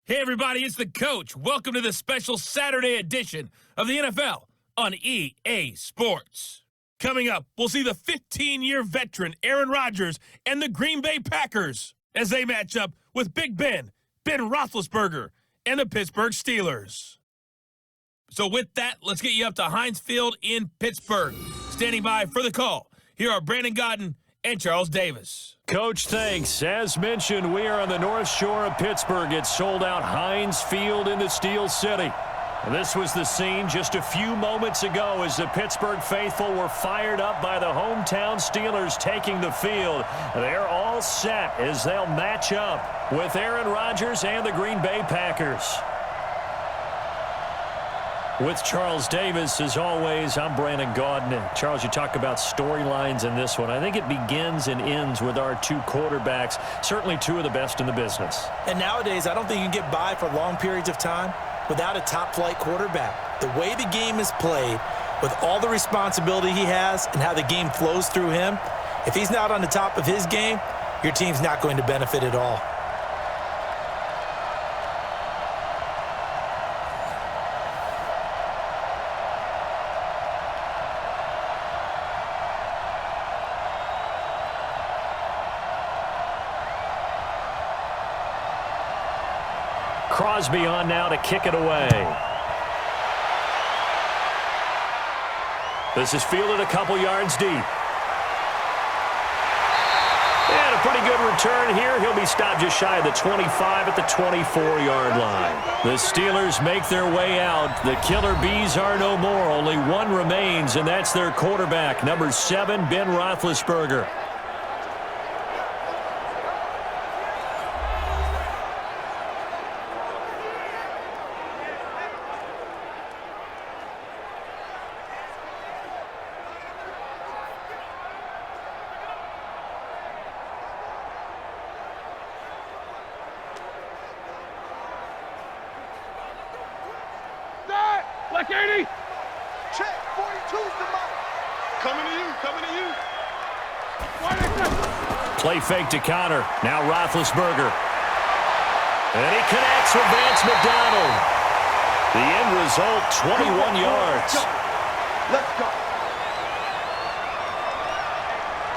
Hey everybody, it's the coach. Welcome to the special Saturday edition of the NFL on EA Sports. Coming up, we'll see the 15-year veteran Aaron Rodgers and the Green Bay Packers as they match up with Big Ben Roethlisberger, and the Pittsburgh Steelers. So with that, let's get you up to Heinz Field in Pittsburgh. Standing by for the call, here are Brandon Godden and Charles Davis. Coach, thanks. As mentioned, we are on the North Shore of Pittsburgh. It's sold out Heinz Field in the Steel City. This was the scene just a few moments ago as the Pittsburgh faithful were fired up by the hometown Steelers taking the field. They're all set as they'll match up with Aaron Rodgers and the Green Bay Packers. With Charles Davis, as always, I'm Brandon Godden. Charles, you talk about storylines in this one. I think it begins and ends with our two quarterbacks, certainly two of the best in the business. And nowadays, I don't think you can get by for long periods of time without a top-flight quarterback. The way the game is played, with all the responsibility he has and how the game flows through him, if he's not on the top of his game, your team's not going to benefit at all. Crosby on now to kick it away. This is fielded a couple yards deep. And a pretty good return here. He'll be stopped just shy of the 25 at the 24-yard line. The Steelers make their way out. The Killer Bees are no more. Only one remains, and that's their quarterback, number 7, Ben Roethlisberger. Black 80. Check. 42's the mark. Coming to you. Play fake to counter. Now Roethlisberger. And he connects with Vance McDonald. The end result, 21 yards. Let's go.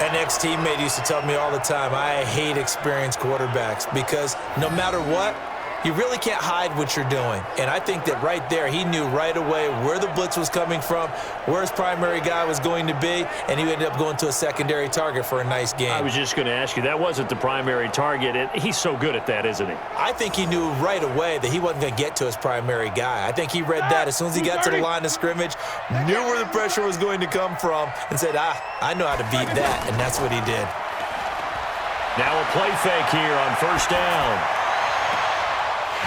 An ex-teammate used to tell me all the time, I hate experienced quarterbacks because no matter what, you really can't hide what you're doing. And I think that right there, he knew right away where the blitz was coming from, where his primary guy was going to be, and he ended up going to a secondary target for a nice game. I was just going to ask you, that wasn't the primary target. He's so good at that, isn't he? I think he knew right away that he wasn't going to get to his primary guy. I think he read that as soon as he got to the line of scrimmage, knew where the pressure was going to come from, and said, I know how to beat that, and that's what he did. Now a play fake here on first down.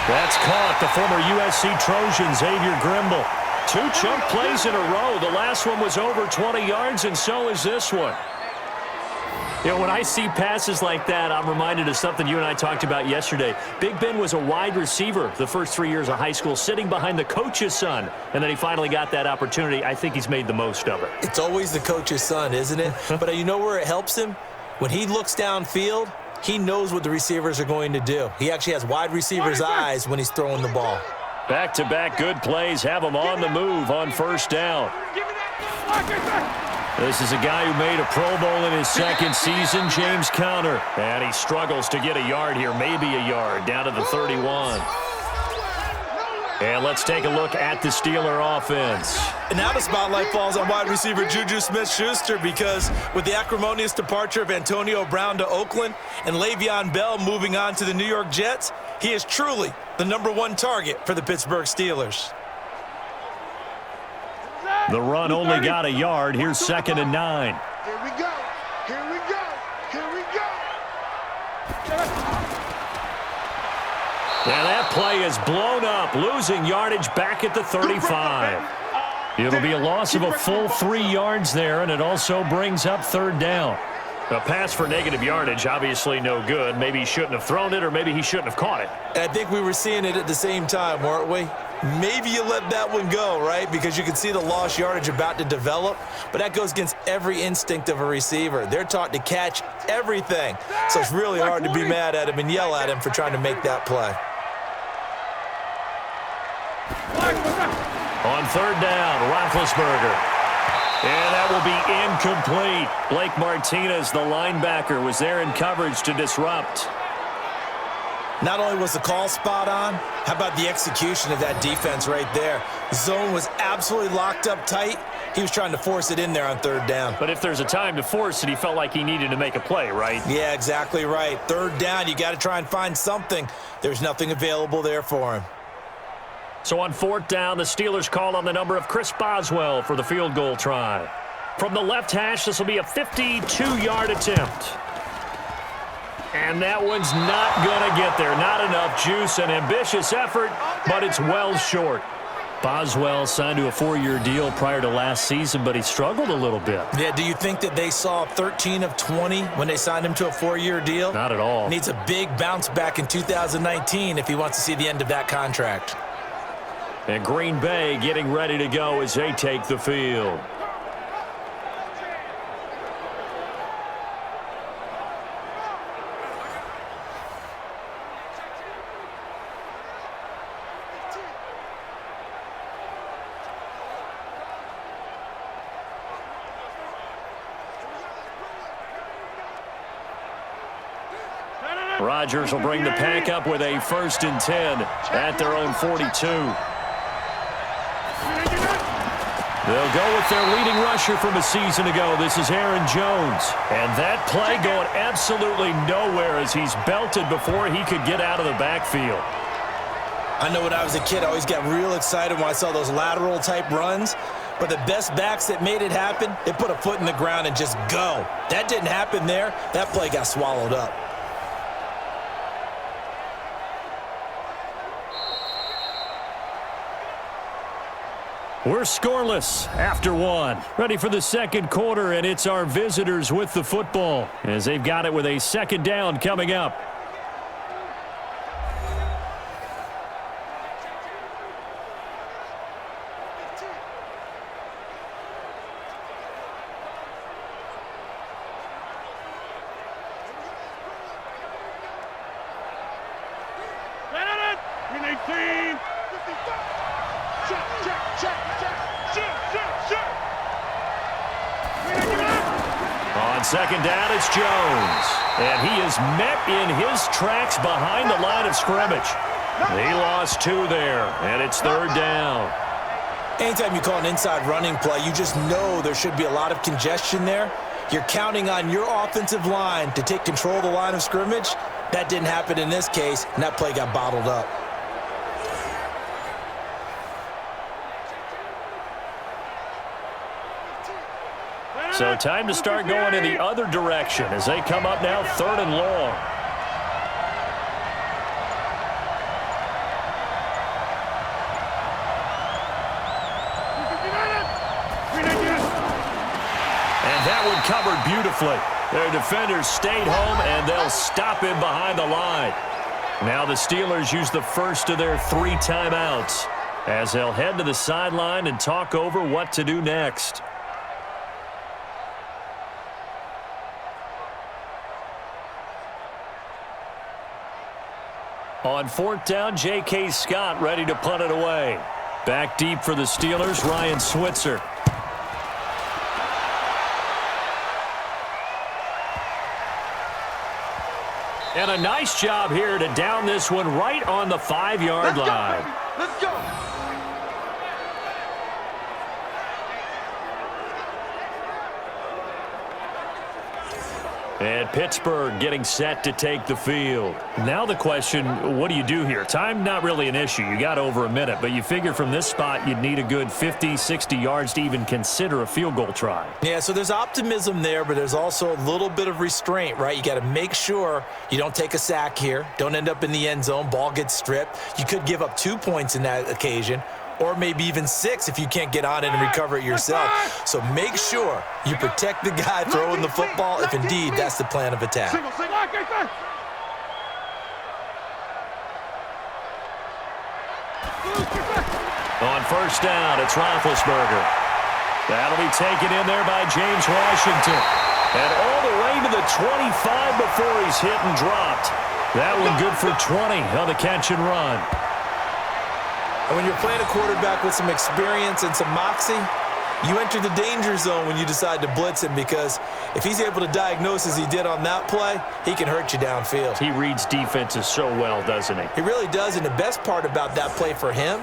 That's caught. The former USC Trojan, Xavier Grimble. 2 chunk plays in a row. The last one was over 20 yards, and so is this one. You know, when I see passes like that, I'm reminded of something you and I talked about yesterday. Big Ben was a wide receiver the first 3 years of high school, sitting behind the coach's son, and then he finally got that opportunity. I think he's made the most of it. It's always the coach's son, isn't it? But you know where it helps him? When he looks downfield, he knows what the receivers are going to do. He actually has wide receivers' eyes when he's throwing the ball. Back-to-back good plays have him on the move on first down. This is a guy who made a Pro Bowl in his second season, James Conner. And he struggles to get a yard here, maybe a yard, down to the 31. And let's take a look at the Steeler offense. And now the spotlight falls on wide receiver Juju Smith-Schuster because with the acrimonious departure of Antonio Brown to Oakland and Le'Veon Bell moving on to the New York Jets, he is truly the #1 target for the Pittsburgh Steelers. The run only got a yard. Here's 2nd and 9. Here we go. Now that play is blown up, losing yardage back at the 35. It'll be a loss of a full 3 yards there, and it also brings up 3rd down. A pass for negative yardage, obviously no good. Maybe he shouldn't have thrown it, or maybe he shouldn't have caught it. And I think we were seeing it at the same time, weren't we? Maybe you let that one go, right? Because you can see the lost yardage about to develop, but that goes against every instinct of a receiver. They're taught to catch everything, so it's really hard to be mad at him and yell at him for trying to make that play. on third down, Roethlisberger. And that will be incomplete. Blake Martinez, the linebacker, was there in coverage to disrupt. Not only was the call spot on, how about the execution of that defense right there? The zone was absolutely locked up tight. He was trying to force it in there on third down. But if there's a time to force it, he felt like he needed to make a play, right? Yeah, exactly right. Third down, you got to try and find something. There's nothing available there for him. So on fourth down, the Steelers call on the number of Chris Boswell for the field goal try. From the left hash, this will be a 52-yard attempt. And that one's not going to get there. Not enough juice, an ambitious effort, but it's well short. Boswell signed to a 4-year deal prior to last season, but he struggled a little bit. Yeah, do you think that they saw 13 of 20 when they signed him to a 4-year deal? Not at all. Needs a big bounce back in 2019 if he wants to see the end of that contract. And Green Bay getting ready to go as they take the field. Rodgers will bring the pack up with a 1st and 10 at their own 42. They'll go with their leading rusher from a season ago. This is Aaron Jones. And that play going absolutely nowhere as he's belted before he could get out of the backfield. I know when I was a kid, I always got real excited when I saw those lateral type runs. But the best backs that made it happen, they put a foot in the ground and just go. That didn't happen there. That play got swallowed up. We're scoreless after one. Ready for the second quarter, and it's our visitors with the football as they've got it with a 2nd down coming up. On 2nd down, it's Jones. And he is met in his tracks behind the line of scrimmage. He lost 2 there, and it's 3rd down. Anytime you call an inside running play, you just know there should be a lot of congestion there. You're counting on your offensive line to take control of the line of scrimmage. That didn't happen in this case, and that play got bottled up. So time to start going in the other direction as they come up now 3rd and long. And that one covered beautifully. Their defenders stayed home, and they'll stop him behind the line. Now the Steelers use the first of their 3 timeouts as they'll head to the sideline and talk over what to do next. On 4th down, J.K. Scott ready to punt it away. Back deep for the Steelers, Ryan Switzer. And a nice job here to down this one right on the 5-yard line. Let's go. And Pittsburgh getting set to take the field. Now the question, what do you do here? Time not really an issue. You got over a minute, but you figure from this spot you'd need a good 50, 60 yards to even consider a field goal try. Yeah, so there's optimism there, but there's also a little bit of restraint, right? You got to make sure you don't take a sack here. Don't end up in the end zone. Ball gets stripped. You could give up 2 points in that occasion, or maybe even 6 if you can't get on it and recover it yourself. So make sure you protect the guy throwing the football if indeed that's the plan of attack. On 1st down, it's Roethlisberger. That'll be taken in there by James Washington. And all the way to the 25 before he's hit and dropped. That one good for 20 on the catch and run. And when you're playing a quarterback with some experience and some moxie, you enter the danger zone when you decide to blitz him, because if he's able to diagnose as he did on that play, he can hurt you downfield. He reads defenses so well, doesn't he? He really does, and the best part about that play for him,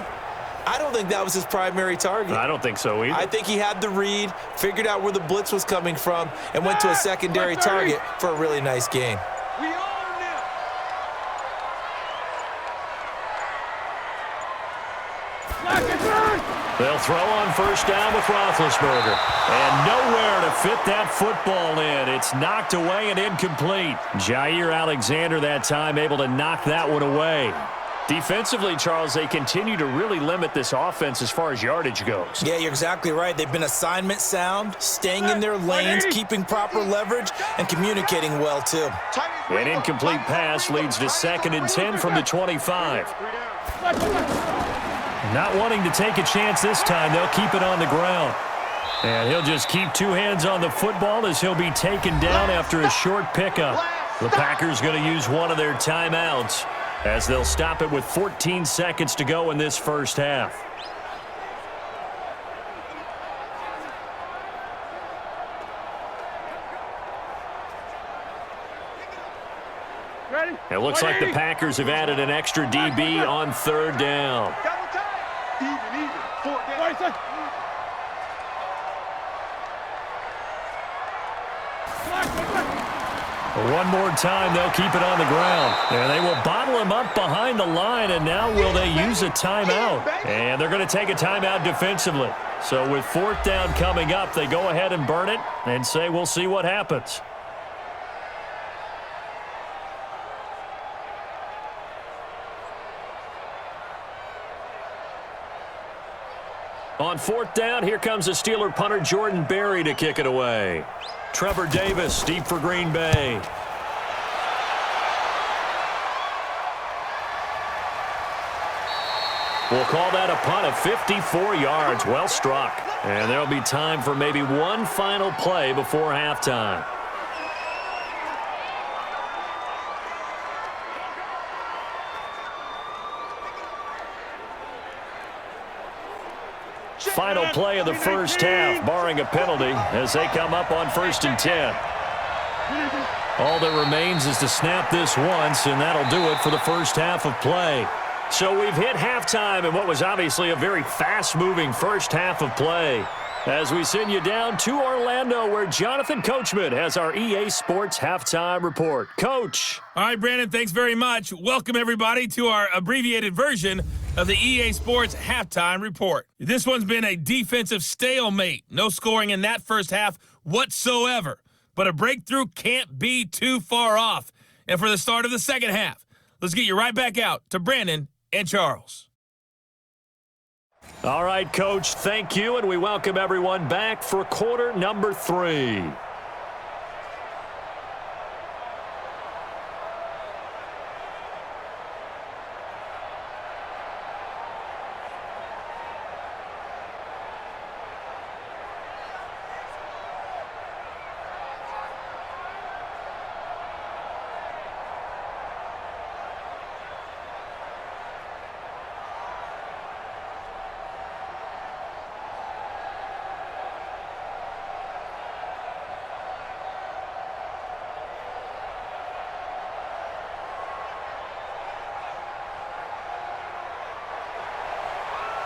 I don't think that was his primary target. I don't think so either. I think he had the read, figured out where the blitz was coming from, and went to a secondary target for a really nice gain. We own them. They'll throw on first down with Roethlisberger. And nowhere to fit that football in. It's knocked away and incomplete. Jair Alexander that time able to knock that one away. Defensively, Charles, they continue to really limit this offense as far as yardage goes. Yeah, you're exactly right. They've been assignment sound, staying in their lanes, keeping proper leverage, and communicating well, too. An incomplete pass leads to 2nd and 10 from the 25. Not wanting to take a chance this time, they'll keep it on the ground. And he'll just keep two hands on the football as he'll be taken down after a short pickup. The Packers going to use one of their timeouts as they'll stop it with 14 seconds to go in this first half. It looks like the Packers have added an extra DB on 3rd down. Even. 4th down. One more time, they'll keep it on the ground. And they will bottle him up behind the line, and now will they use a timeout? And they're going to take a timeout defensively. So with 4th down coming up, they go ahead and burn it and say we'll see what happens. On 4th down, here comes the Steeler punter Jordan Berry to kick it away. Trevor Davis deep for Green Bay. We'll call that a punt of 54 yards. Well struck. And there'll be time for maybe one final play before halftime. Final play of the first half, barring a penalty, as they come up on 1st and 10. All that remains is to snap this once, and that'll do it for the first half of play. So we've hit halftime in what was obviously a very fast-moving first half of play. As we send you down to Orlando, where Jonathan Coachman has our EA Sports Halftime Report. Coach. All right, Brandon, thanks very much. Welcome, everybody, to our abbreviated version of the EA Sports Halftime Report. This one's been a defensive stalemate. No scoring in that first half whatsoever. But a breakthrough can't be too far off. And for the start of the second half, let's get you right back out to Brandon and Charles. All right, Coach, thank you, and we welcome everyone back for quarter number 3.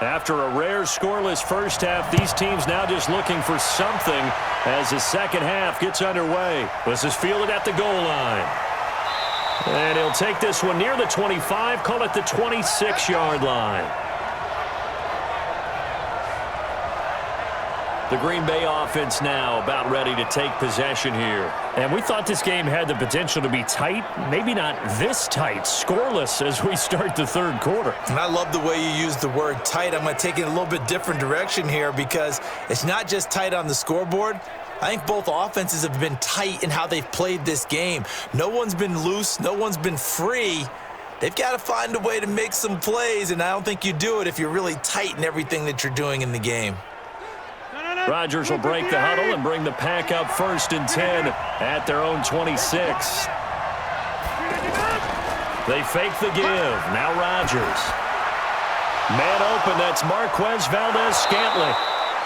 After a rare scoreless first half, these teams now just looking for something as the second half gets underway. This is fielded at the goal line. And he'll take this one near the 25, call it the 26-yard line. The Green Bay offense now about ready to take possession here. And we thought this game had the potential to be tight, maybe not this tight, scoreless as we start the third quarter. And I love the way you use the word tight. I'm going to take it a little bit different direction here, because it's not just tight on the scoreboard. I think both offenses have been tight in how they've played this game. No one's been loose. No one's been free. They've got to find a way to make some plays, and I don't think you do it if you're really tight in everything that you're doing in the game. Rodgers will break the huddle and bring the pack up 1st and 10 at their own 26. They fake the give. Now Rodgers. Man open, that's Marquez Valdez-Scantling.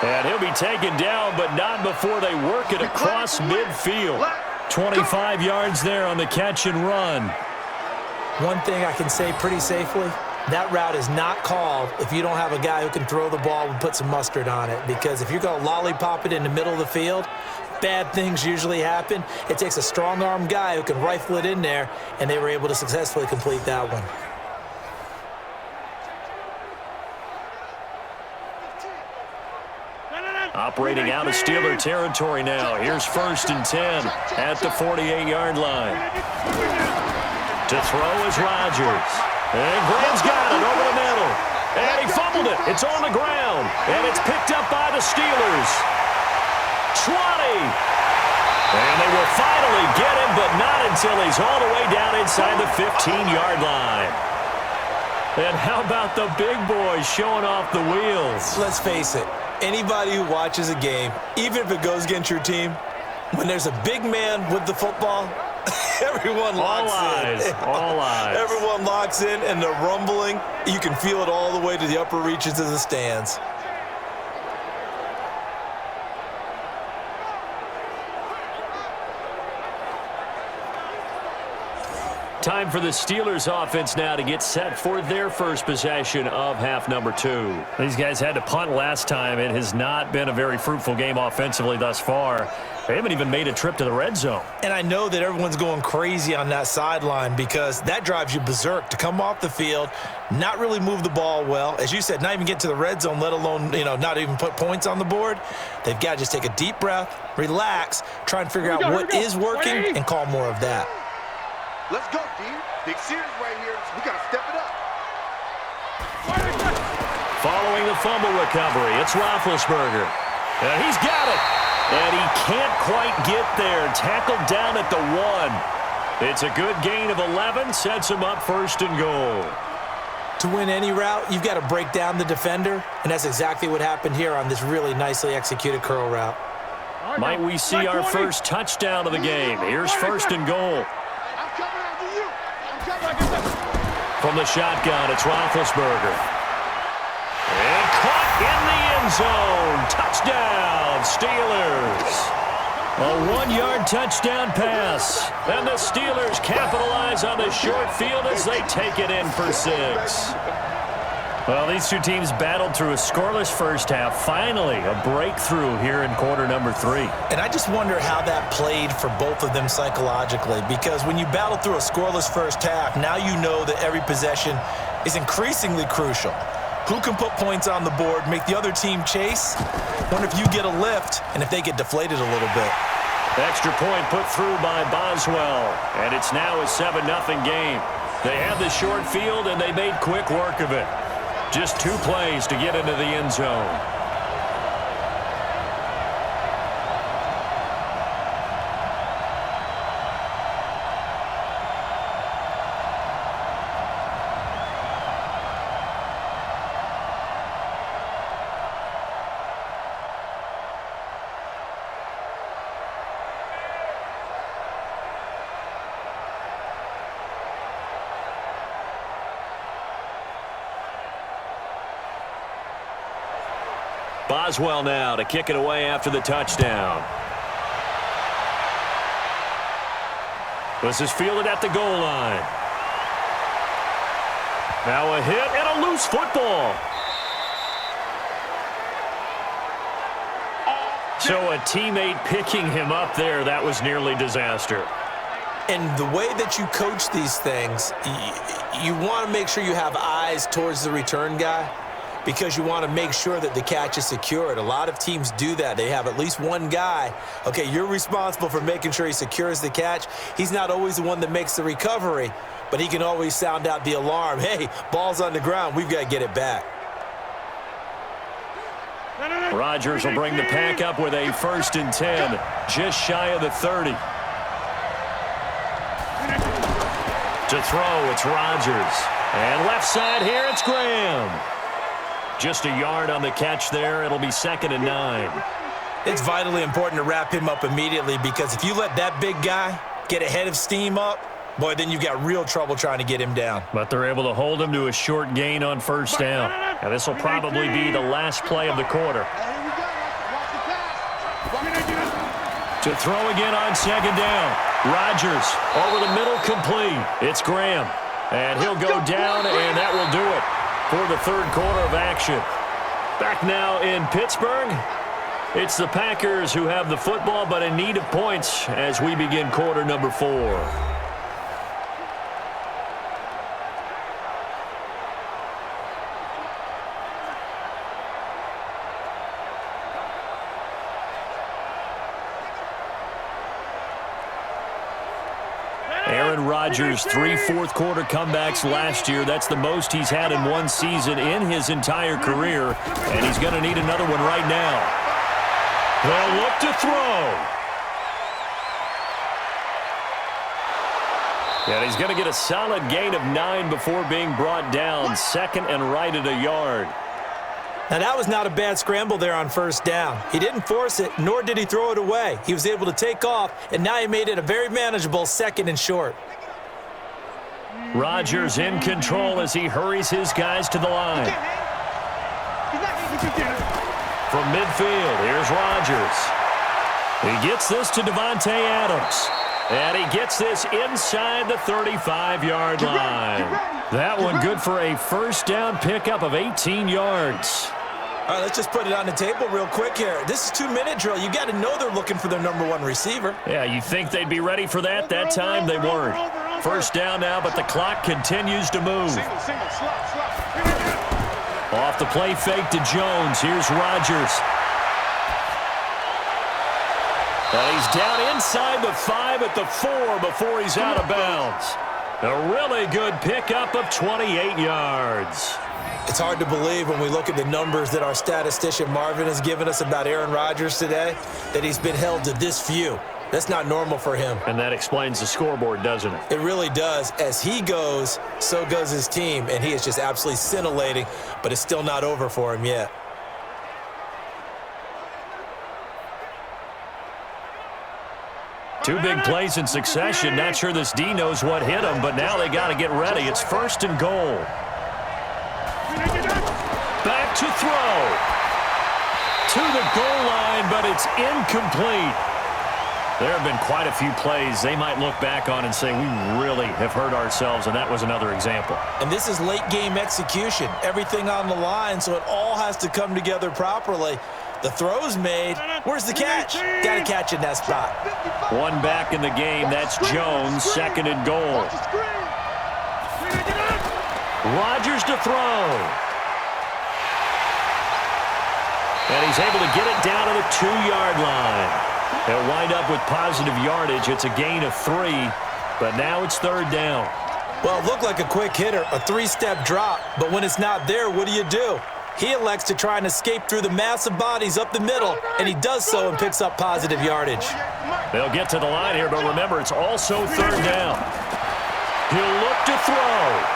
And he'll be taken down, but not before they work it across midfield. 25 yards there on the catch and run. One thing I can say pretty safely, that route is not called if you don't have a guy who can throw the ball and put some mustard on it. Because if you're going to lollipop it in the middle of the field, bad things usually happen. It takes a strong-arm guy who can rifle it in there, and they were able to successfully complete that one. Operating out of Steeler territory now. Here's 1st and 10 at the 48-yard line. To throw is Rodgers. And Graham's got it over the middle. And he fumbled it. It's on the ground. And it's picked up by the Steelers. 20. And they will finally get him, but not until he's all the way down inside the 15-yard line. And how about the big boys showing off the wheels? Let's face it. Anybody who watches a game, even if it goes against your team, when there's a big man with the football, everyone locks in. All eyes. Everyone locks in, and the rumbling, you can feel it all the way to the upper reaches of the stands. Time for the Steelers offense now to get set for their first possession of half number 2. These guys had to punt last time. It has not been a very fruitful game offensively thus far. They haven't even made a trip to the red zone. And I know that everyone's going crazy on that sideline because that drives you berserk to come off the field, not really move the ball well. As you said, not even get to the red zone, let alone, not even put points on the board. They've got to just take a deep breath, relax, try and figure out what is working and call more of that. Let's go, D. Big series right here. We got to step it up. Following the fumble recovery, it's Roethlisberger. And he's got it. And he can't quite get there. Tackled down at the 1. It's a good gain of 11. Sets him up 1st and goal. To win any route, you've got to break down the defender. And that's exactly what happened here on this really nicely executed curl route. Might we see our first touchdown of the game? Here's 1st and goal. From the shotgun, it's Roethlisberger. And caught in the end zone. Touchdown, Steelers. A 1-yard touchdown pass. And the Steelers capitalize on the short field as they take it in for 6. Well, these two teams battled through a scoreless first half. Finally, a breakthrough here in quarter number 3. And I just wonder how that played for both of them psychologically, because when you battle through a scoreless first half, now you know that every possession is increasingly crucial. Who can put points on the board, make the other team chase? Wonder if you get a lift and if they get deflated a little bit. Extra point put through by Boswell, and it's now a 7-0 game. They have the short field, and they made quick work of it. Just 2 plays to get into the end zone. Boswell now to kick it away after the touchdown. This is fielded at the goal line. Now a hit and a loose football. So a teammate picking him up there, that was nearly disaster. And the way that you coach these things, you want to make sure you have eyes towards the return guy, because you want to make sure that the catch is secured. A lot of teams do that. They have at least one guy. Okay, you're responsible for making sure he secures the catch. He's not always the one that makes the recovery, but he can always sound out the alarm. Hey, ball's on the ground. We've got to get it back. Rodgers will bring the pack up with a 1st and 10, just shy of the 30. To throw, it's Rodgers. And left side here, it's Graham. Just a yard on the catch there. It'll be 2nd and 9. It's vitally important to wrap him up immediately, because if you let that big guy get a head of steam up, Boy, then you've got real trouble trying to get him down. But they're able to hold him to a short gain on first down. Now, this will probably be the last play of the quarter. To throw again on second down. Rodgers over the middle, complete. It's Graham. And he'll go down, and that will do it for the third quarter of action. Back now in Pittsburgh. It's the Packers who have the football, but in need of points as we begin quarter number 4. Aaron Rodgers, 3 fourth-quarter comebacks last year. That's the most he's had in one season in his entire career, and he's going to need another one right now. They'll look to throw. And he's going to get a solid gain of 9 before being brought down. Second and right at a yard. Now, that was not a bad scramble there on first down. He didn't force it, nor did he throw it away. He was able to take off, and now he made it a very manageable second and short. Rodgers in control as he hurries his guys to the line. From midfield, here's Rodgers. He gets this to Devontae Adams. And he gets this inside the 35-yard line. That one good for a first down pickup of 18 yards. All right, let's just put it on the table real quick here. This is 2-minute drill. You got to know they're looking for their number 1 receiver. Yeah, you think they'd be ready for that? That time they weren't. First down now, but the clock continues to move. Off the play fake to Jones. Here's Rodgers. And he's down inside the 5 at the 4 before he's out of bounds. A really good pickup of 28 yards. It's hard to believe when we look at the numbers that our statistician Marvin has given us about Aaron Rodgers today, that he's been held to this few. That's not normal for him. And that explains the scoreboard, doesn't it? It really does. As he goes, so goes his team, and he is just absolutely scintillating, but it's still not over for him yet. Two big plays in succession. Not sure this D knows what hit him, but now they got to get ready. It's first and goal. Back to throw. To the goal line, but it's incomplete. There have been quite a few plays they might look back on and say, we really have hurt ourselves, and that was another example. And this is late-game execution. Everything on the line, so it all has to come together properly. The throw's made. Where's the catch? Got to catch in that spot. One back in the game. That's Jones, second and goal. Rodgers to throw. And he's able to get it down to the 2-yard line. They'll wind up with positive yardage. It's a gain of 3, but now it's third down. Well, it looked like a quick hitter, a 3-step drop, but when it's not there, what do? He elects to try and escape through the massive bodies up the middle, and he does so and picks up positive yardage. They'll get to the line here, but remember, it's also third down. He'll look to throw.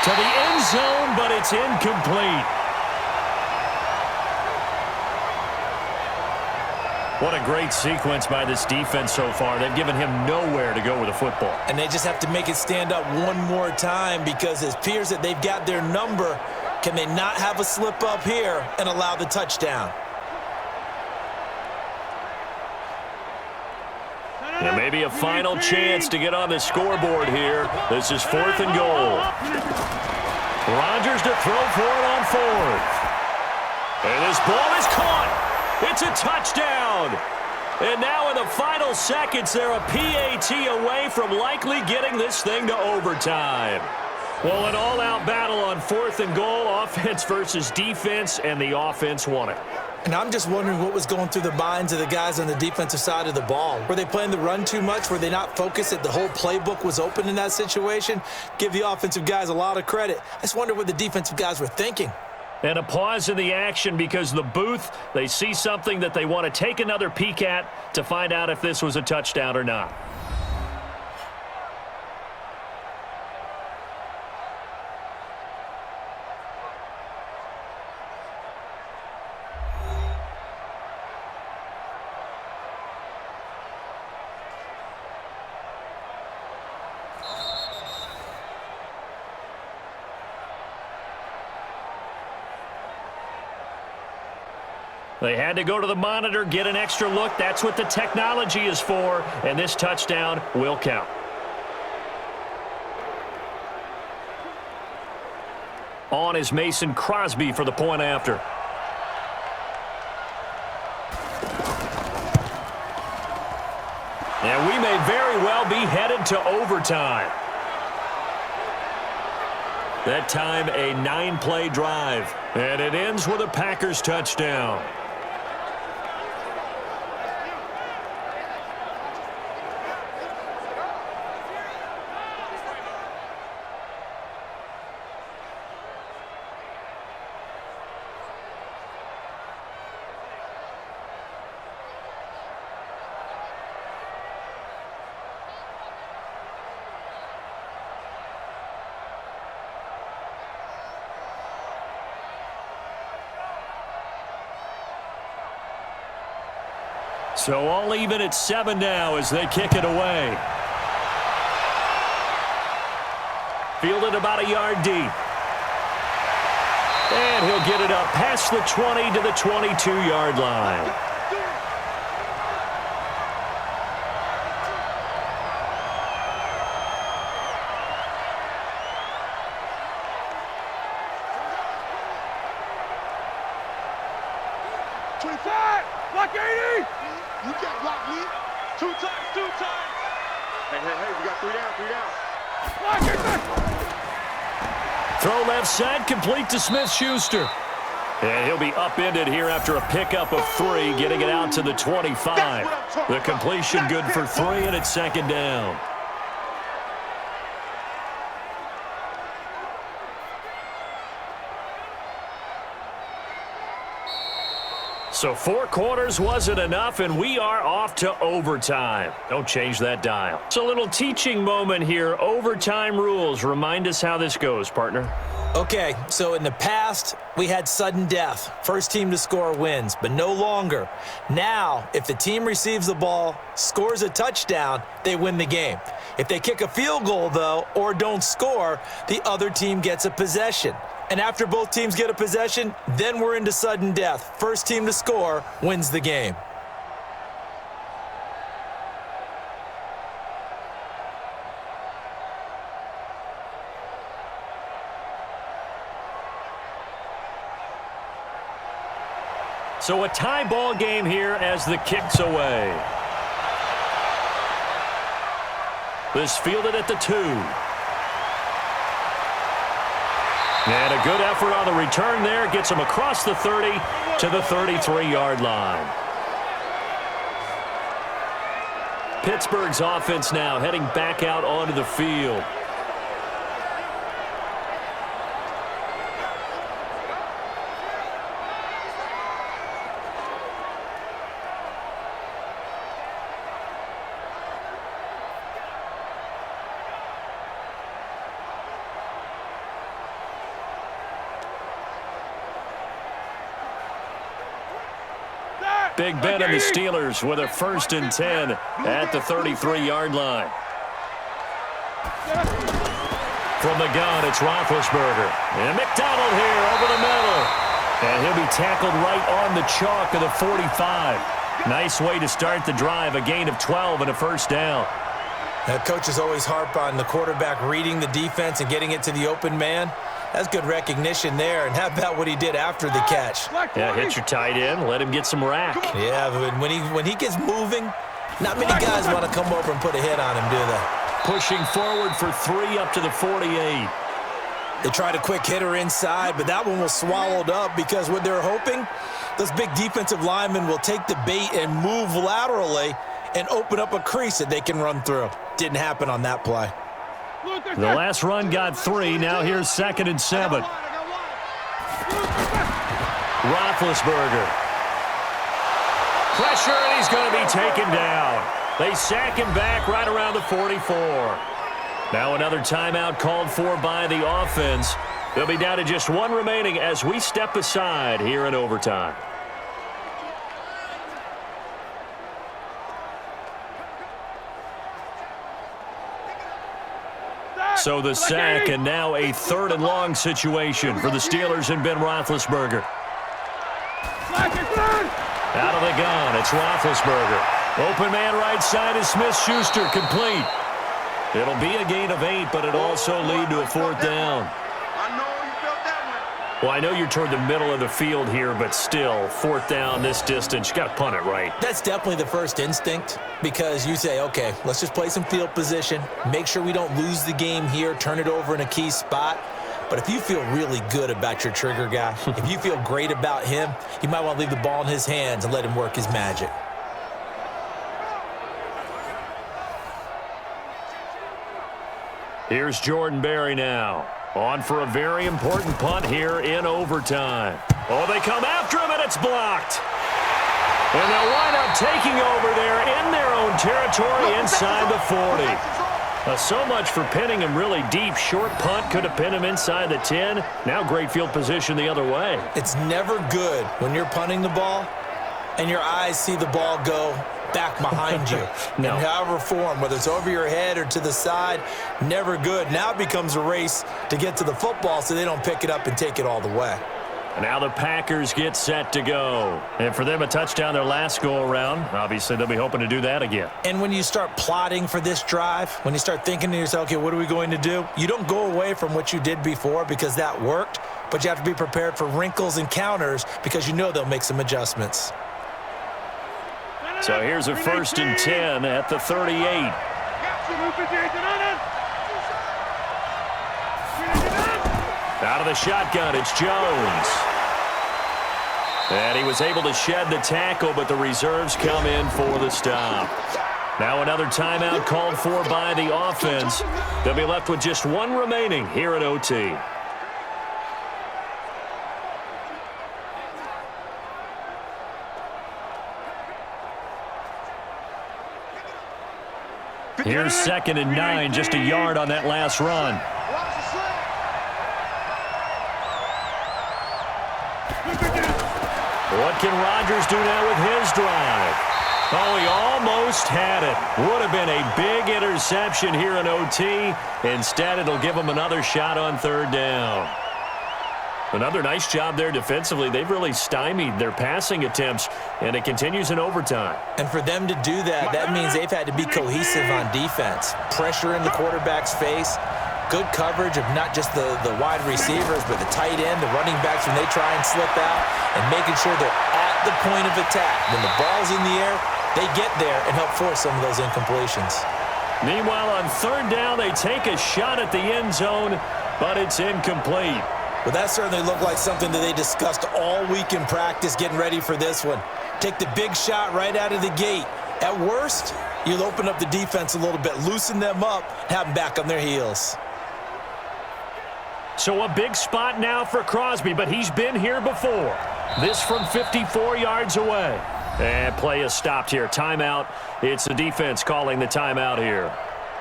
To the end zone, but it's incomplete. What a great sequence by this defense so far. They've given him nowhere to go with the football. And they just have to make it stand up one more time because it appears that they've got their number. Can they not have a slip up here and allow the touchdown? And maybe a final chance to get on the scoreboard here. This is fourth and goal. Rodgers to throw for it on fourth. And this ball is caught. It's a touchdown. And now in the final seconds, they're a PAT away from likely getting this thing to overtime. Well, an all-out battle on fourth and goal, offense versus defense, and the offense won it. And I'm just wondering what was going through the minds of the guys on the defensive side of the ball. Were they playing the run too much? Were they not focused that the whole playbook was open in that situation? Give the offensive guys a lot of credit. I just wonder what the defensive guys were thinking. And a pause in the action because the booth, they see something that they want to take another peek at to find out if this was a touchdown or not. They had to go to the monitor, get an extra look. That's what the technology is for, and this touchdown will count. On is Mason Crosby for the point after. And we may very well be headed to overtime. That time, a 9-play drive. And it ends with a Packers touchdown. So all even at 7 now as they kick it away. Fielded about a yard deep. And he'll get it up past the 20 to the 22-yard line. Block 80! You can't block me. 2 times, 2 times. Hey, we got 3 down, 3 down. Throw left side, complete to Smith-Schuster. And he'll be upended here after a pickup of 3, getting it out to the 25. The completion good for 3, and it's second down. So 4 quarters wasn't enough, and we are off to overtime. Don't change that dial. It's a little teaching moment here. Overtime rules. Remind us how this goes, partner. Okay, so in the past, we had sudden death. First team to score wins, but no longer. Now, if the team receives the ball, scores a touchdown, they win the game. If they kick a field goal, though, or don't score, the other team gets a possession. And after both teams get a possession, then we're into sudden death. First team to score wins the game. So a tie ball game here as the kick's away. This fielded at the 2. And a good effort on the return there. Gets him across the 30 to the 33-yard line. Pittsburgh's offense now heading back out onto the field. Big Ben and the Steelers with a 1st and 10 at the 33-yard line. From the gun, it's Roethlisberger. And McDonald here over the middle. And he'll be tackled right on the chalk of the 45. Nice way to start the drive. A gain of 12 and a 1st down. Coaches always harp on the quarterback reading the defense and getting it to the open man. That's good recognition there. And how about what he did after the catch? Yeah, hit your tight end. Let him get some rack. Yeah, but when he gets moving, not many guys want to come over and put a hit on him, do they? Pushing forward for 3 up to the 48. They tried a quick hitter inside, but that one was swallowed up because what they're hoping, those big defensive linemen will take the bait and move laterally and open up a crease that they can run through. Didn't happen on that play. The last run got 3. Now here's 2nd and 7. Roethlisberger. Pressure, and he's going to be taken down. They sack him back right around the 44. Now another timeout called for by the offense. They'll be down to just 1 remaining as we step aside here in overtime. So the sack, and now a 3rd and long situation for the Steelers and Ben Roethlisberger. Out of the gun, it's Roethlisberger. Open man right side is Smith-Schuster, complete. It'll be a gain of 8, but it also lead to a 4th down. Well, I know you're toward the middle of the field here, but still, 4th down this distance, you got to punt it right. That's definitely the first instinct, because you say, okay, let's just play some field position, make sure we don't lose the game here, turn it over in a key spot. But if you feel really good about your trigger guy, if you feel great about him, you might want to leave the ball in his hands and let him work his magic. Here's Jordan Berry now. On for a very important punt here in overtime. Oh, they come after him, and it's blocked. And they'll wind up taking over there in their own territory inside the 40. So much for pinning him really deep. Short punt could have pinned him inside the 10. Now great field position the other way. It's never good when you're punting the ball and your eyes see the ball go back behind you. No. In however form, whether it's over your head or to the side, never good. Now it becomes a race to get to the football so they don't pick it up and take it all the way. And now the Packers get set to go. And for them, a touchdown their last go-around. Obviously, they'll be hoping to do that again. And when you start plotting for this drive, when you start thinking to yourself, okay, what are we going to do? You don't go away from what you did before because that worked, but you have to be prepared for wrinkles and counters because you know they'll make some adjustments. So here's a 1st and 10 at the 38. Out of the shotgun, it's Jones. And he was able to shed the tackle, but the reserves come in for the stop. Now another timeout called for by the offense. They'll be left with just one remaining here at OT. Here's 2nd and 9, just a yard on that last run. What can Rodgers do now with his drive? Oh, he almost had it. Would have been a big interception here in OT. Instead, it'll give him another shot on 3rd down. Another nice job there defensively. They've really stymied their passing attempts, and it continues in overtime. And for them to do that, that means they've had to be cohesive on defense. Pressure in the quarterback's face, good coverage of not just the wide receivers, but the tight end, the running backs when they try and slip out, and making sure they're at the point of attack. When the ball's in the air, they get there and help force some of those incompletions. Meanwhile, on 3rd down, they take a shot at the end zone, but it's incomplete. Well, that certainly looked like something that they discussed all week in practice getting ready for this one. Take the big shot right out of the gate. At worst, you'll open up the defense a little bit, loosen them up, have them back on their heels. So a big spot now for Crosby, but he's been here before. This from 54 yards away. And play is stopped here. Timeout. It's the defense calling the timeout here.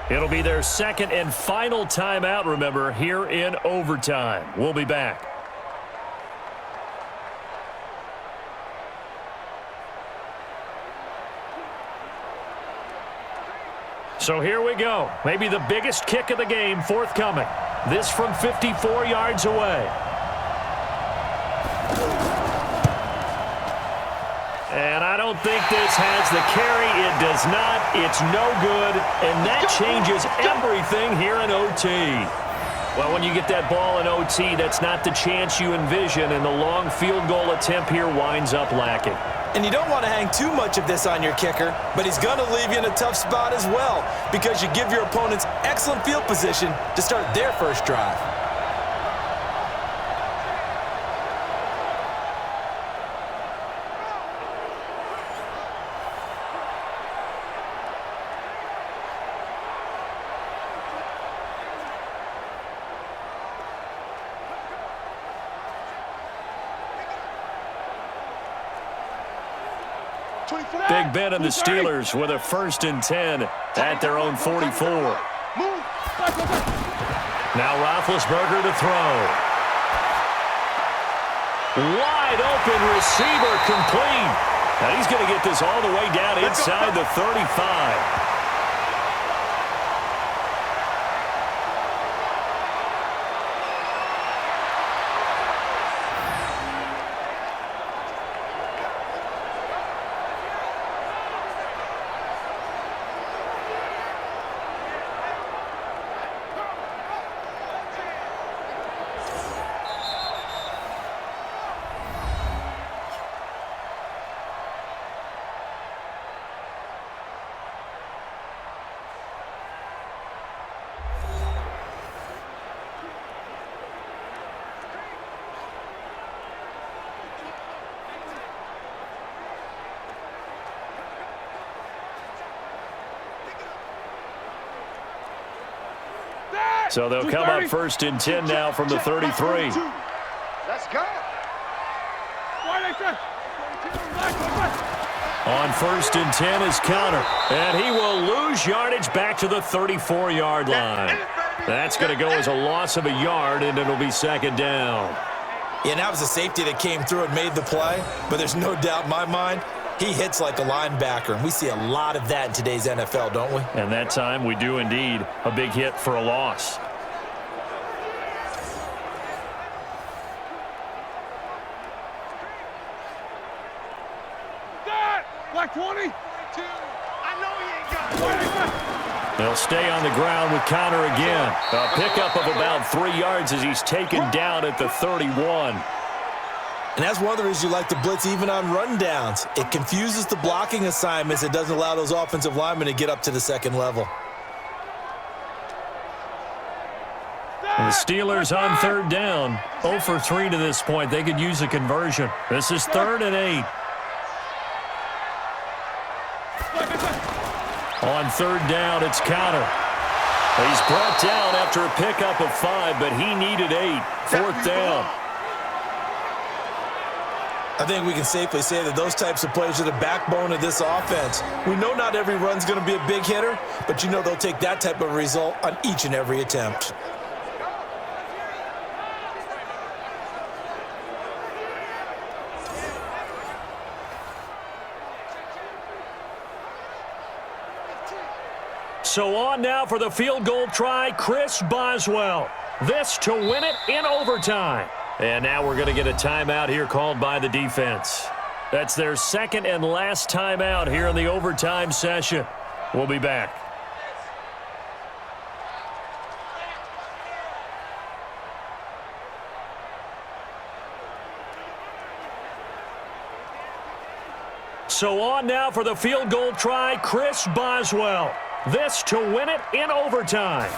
It'll be their 2nd and final timeout, remember, here in overtime. We'll be back. So here we go. Maybe the biggest kick of the game forthcoming. This from 54 yards away. And I don't think this has the carry. It does not. It's no good. And that changes everything here in OT. Well, when you get that ball in OT, that's not the chance you envision, and the long field goal attempt here winds up lacking. And you don't want to hang too much of this on your kicker, but he's going to leave you in a tough spot as well because you give your opponents excellent field position to start their first drive. Big Ben and the Steelers with a 1st and 10 at their own 44. Now Roethlisberger to throw. Wide open receiver complete. Now he's going to get this all the way down inside the 35. So they'll come up 1st and 10 now from the 33. Let's go. On 1st and 10 is counter. And he will lose yardage back to the 34-yard line. That's going to go as a loss of a yard, and it'll be 2nd down. Yeah, that was a safety that came through and made the play. But there's no doubt in my mind, he hits like a linebacker. And we see a lot of that in today's NFL, don't we? And that time we do indeed. A big hit for a loss. Black 20. 2. I know he ain't got it. They'll stay on the ground with counter again. A pickup of about 3 yards as he's taken down at the 31. And that's one of the reasons you like to blitz even on rundowns. It confuses the blocking assignments. It doesn't allow those offensive linemen to get up to the 2nd level. The Steelers on 3rd down. 0 for 3 to this point. They could use a conversion. This is 3rd and 8. On 3rd down, it's counter. He's brought down after a pickup of 5, but he needed 8. 4th down. I think we can safely say that those types of plays are the backbone of this offense. We know not every run's going to be a big hitter, but you know they'll take that type of result on each and every attempt. So on now for the field goal try, Chris Boswell. This to win it in overtime. And now we're going to get a timeout here called by the defense. That's their 2nd and last timeout here in the overtime session. We'll be back. So on now for the field goal try, Chris Boswell. This to win it in overtime.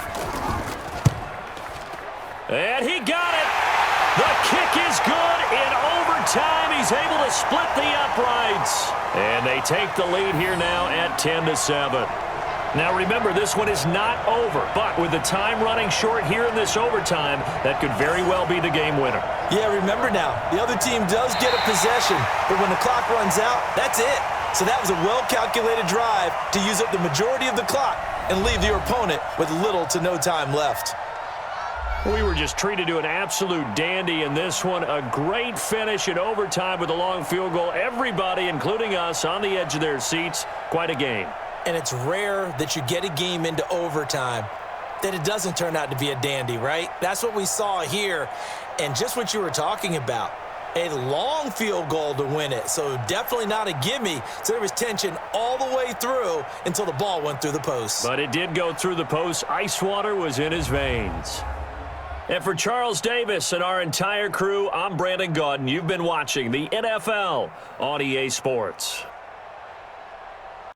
And he got it. The kick is good in overtime. He's able to split the uprights. And they take the lead here now at 10-7. Now remember, this one is not over, but with the time running short here in this overtime, that could very well be the game winner. Yeah, remember now, the other team does get a possession, but when the clock runs out, that's it. So that was a well-calculated drive to use up the majority of the clock and leave your opponent with little to no time left. We were just treated to an absolute dandy in this one. A great finish in overtime with a long field goal. Everybody, including us, on the edge of their seats. Quite a game. And it's rare that you get a game into overtime that it doesn't turn out to be a dandy, right? That's what we saw here. And just what you were talking about. A long field goal to win it, so definitely not a gimme. So there was tension all the way through until the ball went through the post. But it did go through the post. Ice water was in his veins. And for Charles Davis and our entire crew, I'm Brandon Gaudin. You've been watching the NFL on EA Sports.